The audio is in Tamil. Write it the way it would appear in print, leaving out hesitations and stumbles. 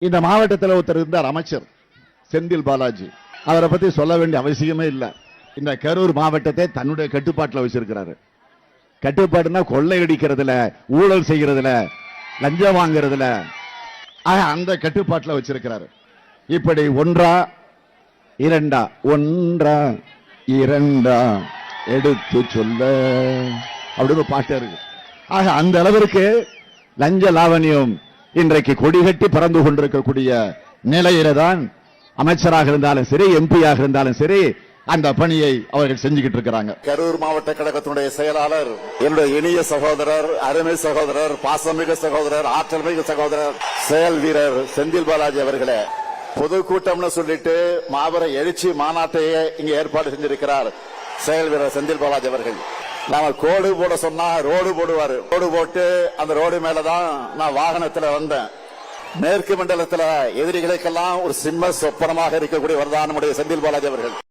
இந்த மாவட்டத்தில் ஒருத்தர் இருந்தார், அமைச்சர் செந்தில் பாலாஜி. அவரை பத்தி சொல்ல வேண்டிய அவசியமே இல்லை. இந்த கரூர் மாவட்டத்தை தன்னுடைய கட்டுப்பாட்டில் வச்சிருக்கிறாரு. கட்டுப்பாடுனா கொள்ளையடிக்கிறதுல, ஊழல் செய்யறதுல, லஞ்சம் வாங்குறதுல, அந்த கட்டுப்பாட்டில் வச்சிருக்கிறாரு. இப்படி ஒன்றா இரண்டா, ஒன்றா இரண்டா எடுத்து சொல்ல அப்படின்னு பாட்டு இருக்கு. ஆக அந்த அளவிற்கு லஞ்ச லாவணியம் இன்றைக்கு கொடிகட்டி பறந்து கொண்டிருக்கக்கூடிய நிலையில தான் அமைச்சராக இருந்தாலும் சரி, எம்பியாக இருந்தாலும் சரி, அந்த பணியை அவர்கள் செஞ்சுக்கிட்டு இருக்கிறாங்க. கரூர் மாவட்ட கழகத்தினுடைய செயலாளர், என்னுடைய இனிய சகோதரர், அருமை சகோதரர், பாசமிகு சகோதரர், ஆற்றல் மிகு சகோதரர், செயல் வீரர் செந்தில் பாலாஜி அவர்களே, பொதுக்கூட்டம்னு சொல்லிட்டு மாபெரும் எழுச்சி மாநாட்டையே இங்க ஏற்பாடு செஞ்சிருக்கிறார் செயல் வீரர் செந்தில் பாலாஜி அவர்கள். நாம கோடு போட சொன்னா ரோடு போடுவாரு. ரோடு போட்டு அந்த ரோடு மேலதான் நான் வாகனத்துல வந்தேன். மேற்கு மண்டலத்துல எதிரிகளுக்கெல்லாம் ஒரு சிம்ம சொப்பனமாக இருக்கக்கூடியவர் தான் நம்முடைய செந்தில் பாலாஜி அவர்கள்.